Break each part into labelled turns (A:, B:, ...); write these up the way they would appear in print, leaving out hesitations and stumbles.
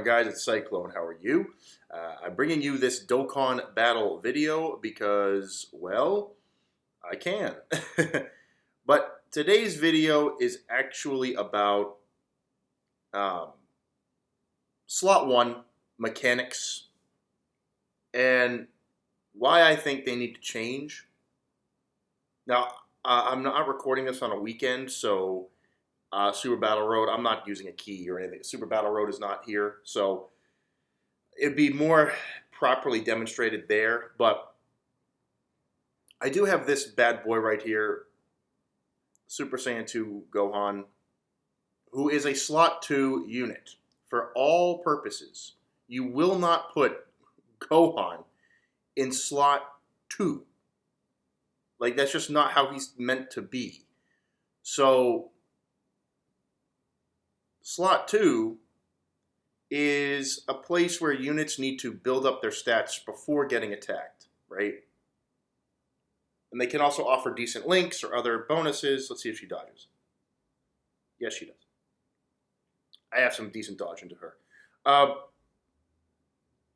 A: on, guys? It's Cyclone. How are you? I'm bringing you this Dokkan battle video because, well, I can. But today's video is actually about um, slot 1 mechanics and why I think they need to change. Now, I'm not recording this on a weekend, so Super Battle Road, I'm not using a key or anything. Super Battle Road is not here, so it'd be more properly demonstrated there. But I do have this bad boy right here, Super Saiyan 2 Gohan, who is a slot 2 unit for all purposes. You will not put Gohan in slot 2. Like, that's just not how he's meant to be. So slot 2 is a place where units need to build up their stats before getting attacked, right? And they can also offer decent links or other bonuses. Let's see if she dodges. Yes, she does. I have some decent dodge into her.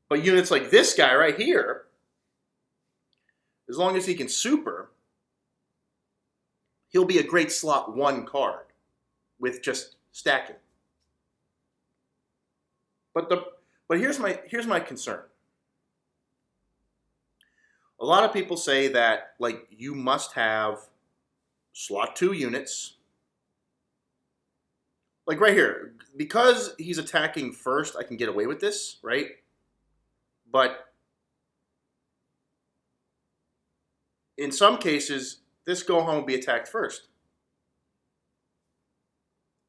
A: But units like this guy right here, as long as he can super, he'll be a great slot 1 card with just stacking. But here's my concern. A lot of people say that, like, you must have slot 2 units. Like right here, because he's attacking first, I can get away with this, right? But in some cases, this Gohan will be attacked first.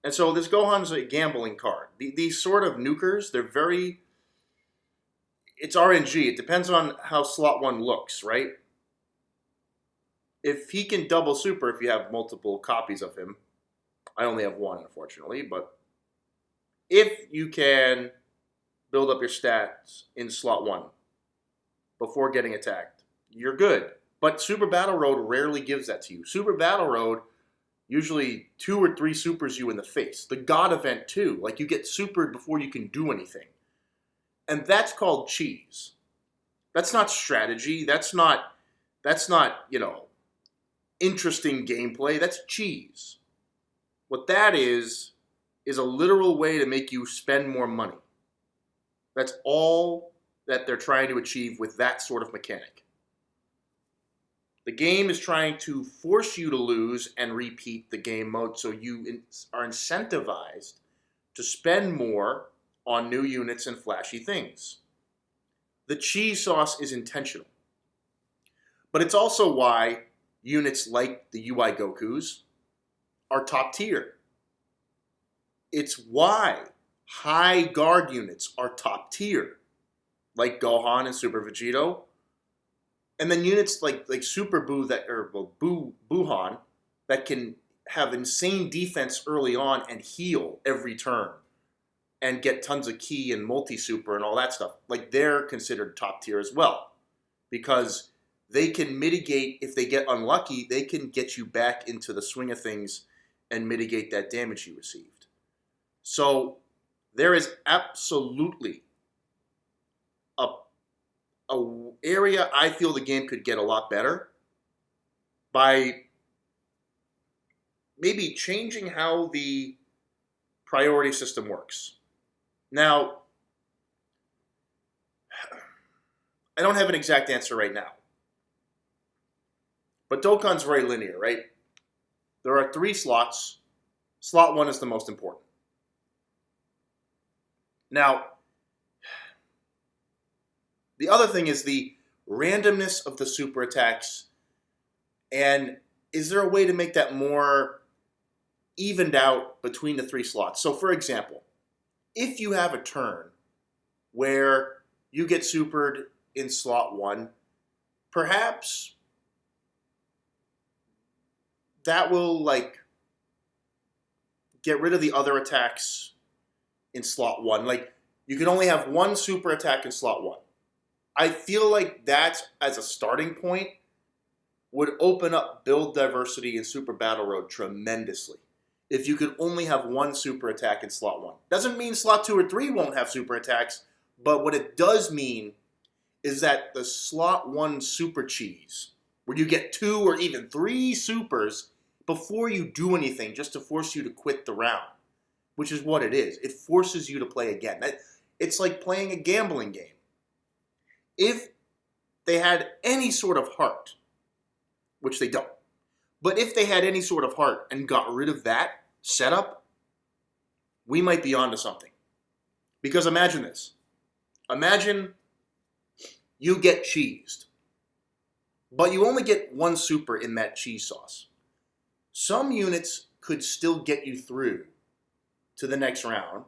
A: And so this Gohan is a gambling card. These sort of nukers, they're very... It's RNG. It depends on how slot 1 looks, right? If he can double super if you have multiple copies of him. I only have one, unfortunately. But if you can build up your stats in slot 1 before getting attacked, you're good. But Super Battle Road rarely gives that to you. Super Battle Road usually 2 or 3 supers you in the face. The God event too. Like, you get supered before you can do anything. And that's called cheese. That's not strategy. That's not, you know, interesting gameplay. That's cheese. What that is a literal way to make you spend more money. That's all that they're trying to achieve with that sort of mechanic. The game is trying to force you to lose and repeat the game mode, so you are incentivized to spend more on new units and flashy things. The cheese sauce is intentional. But it's also why units like the UI Gokus are top tier. It's why high guard units are top tier, like Gohan and Super Vegito. And then units like Super Buu Buhan that can have insane defense early on and heal every turn and get tons of ki and multi-super and all that stuff. Like, they're considered top tier as well. Because they can mitigate, if they get unlucky, they can get you back into the swing of things and mitigate that damage you received. So there is absolutely a area I feel the game could get a lot better by maybe changing how the priority system works. Now, I don't have an exact answer right now. But Dokkan's very linear, right? There are 3 slots. Slot 1 is the most important. Now, the other thing is the randomness of the super attacks. And is there a way to make that more evened out between the 3 slots? So, for example, if you have a turn where you get supered in slot 1, perhaps that will, like, get rid of the other attacks in slot 1. Like, you can only have 1 super attack in slot 1. I feel like that, as a starting point, would open up build diversity in Super Battle Road tremendously. if you could only have one super attack in slot 1. Doesn't mean slot 2 or 3 won't have super attacks, but what it does mean is that the slot 1 super cheese, where you get 2 or even 3 supers before you do anything just to force you to quit the round, which is what it is. It forces you to play again. It's like playing a gambling game. If they had any sort of heart, which they don't, but if they had any sort of heart and got rid of that setup, we might be onto something. Because imagine this. Imagine you get cheesed, but you only get 1 super in that cheese sauce. Some units could still get you through to the next round,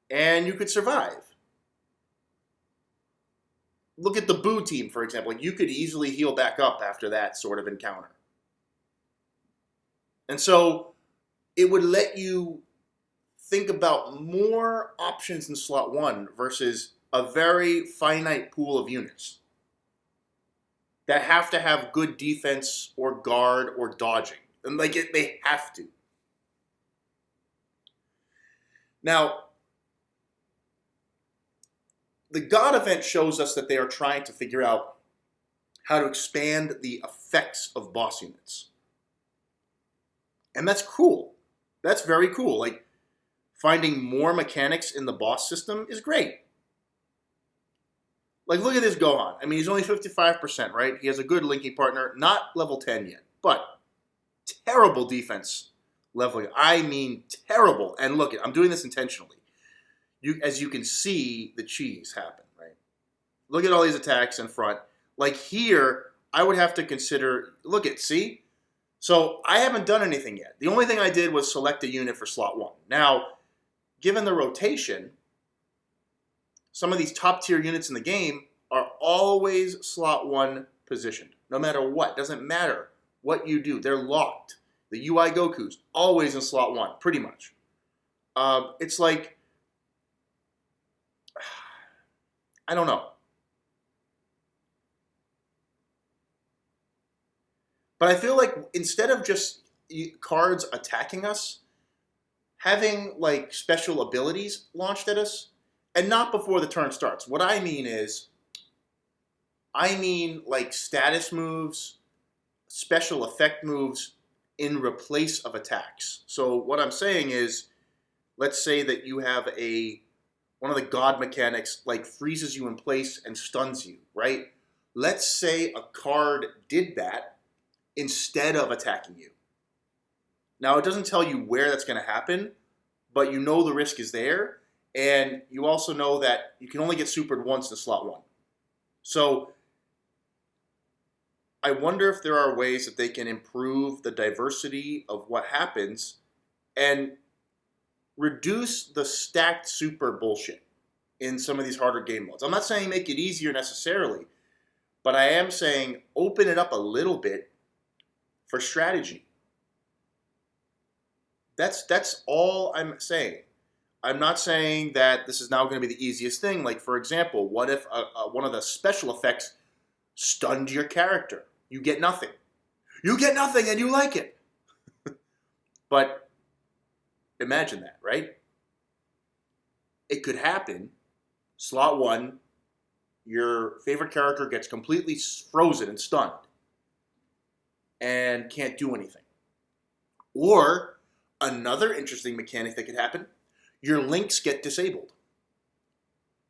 A: and you could survive. Look at the Boo team, for example. You could easily heal back up after that sort of encounter. And so it would let you think about more options in slot 1 versus a very finite pool of units that have to have good defense or guard or dodging. And they have to. Now, the God event shows us that they are trying to figure out how to expand the effects of boss units. And that's cool. That's very cool. Like, finding more mechanics in the boss system is great. Like, look at this Gohan. I mean, he's only 55%, right? He has a good linking partner. Not level 10 yet, but terrible defense leveling. I mean, terrible. And look, I'm doing this intentionally. As you can see, the cheese happen, right? Look at all these attacks in front. Like here, I would have to consider, see? So I haven't done anything yet. The only thing I did was select a unit for slot 1. Now, given the rotation, some of these top tier units in the game are always slot 1 positioned. No matter what. Doesn't matter what you do. They're locked. The UI Goku's always in slot 1, pretty much. It's like, I don't know. But I feel like instead of just cards attacking us, having like special abilities launched at us, and not before the turn starts. What I mean is, like status moves, special effect moves in replace of attacks. So what I'm saying is, let's say that you have one of the god mechanics like freezes you in place and stuns you, right? Let's say a card did that instead of attacking you. Now, it doesn't tell you where that's going to happen, but you know the risk is there, and you also know that you can only get supered once in slot 1. So I wonder if there are ways that they can improve the diversity of what happens and reduce the stacked super bullshit in some of these harder game modes. I'm not saying make it easier necessarily, but I am saying open it up a little bit for strategy. That's all I'm saying. I'm not saying that this is now going to be the easiest thing. Like, for example, what if one of the special effects stunned your character? You get nothing. You get nothing and you like it. But imagine that, right? It could happen. Slot 1, your favorite character gets completely frozen and stunned and can't do anything. Or another interesting mechanic that could happen, your links get disabled.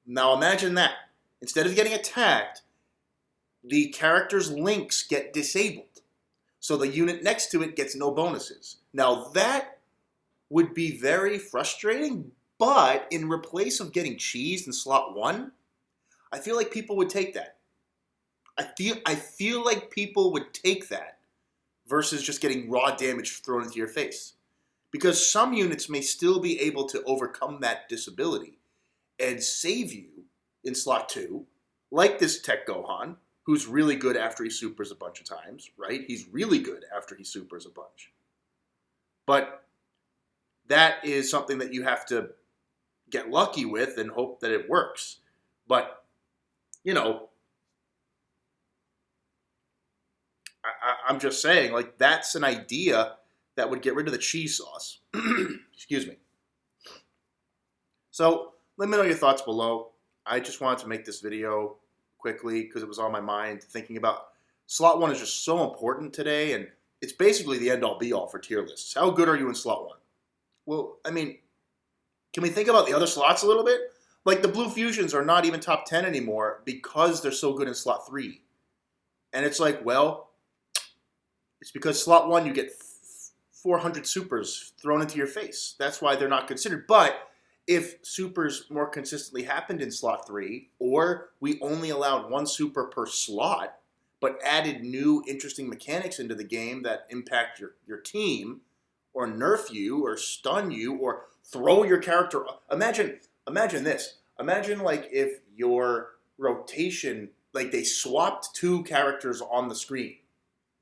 A: Now imagine that. Instead of getting attacked, the character's links get disabled. So the unit next to it gets no bonuses. Now that would be very frustrating, but in replace of getting cheesed in slot 1, I feel like people would take that. I feel like people would take that versus just getting raw damage thrown into your face. Because some units may still be able to overcome that disability and save you in slot 2, like this Tech Gohan, who's really good after he supers a bunch of times, right? He's really good after he supers a bunch. But that is something that you have to get lucky with and hope that it works. But, I'm just saying, like, that's an idea that would get rid of the cheese sauce. Excuse me. So let me know your thoughts below. I just wanted to make this video quickly because it was on my mind, thinking about slot 1 is just so important today, and it's basically the end-all be-all for tier lists. How good are you in slot 1? Well, I mean, can we think about the other slots a little bit? Like the Blue Fusions are not even top 10 anymore because they're so good in slot 3. And it's like, well, it's because slot 1 you get 400 supers thrown into your face. That's why they're not considered. But if supers more consistently happened in slot 3, or we only allowed 1 super per slot, but added new interesting mechanics into the game that impact your team, or nerf you, or stun you, or throw your character. Imagine this. Imagine like if your rotation, like they swapped 2 characters on the screen.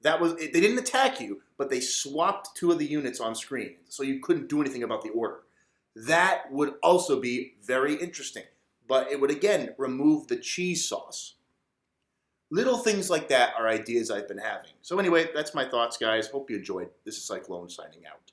A: They didn't attack you, but they swapped 2 of the units on screen, so you couldn't do anything about the order. That would also be very interesting, but it would again remove the cheese sauce. Little things like that are ideas I've been having. So anyway, that's my thoughts, guys. Hope you enjoyed. This is Cyclone signing out.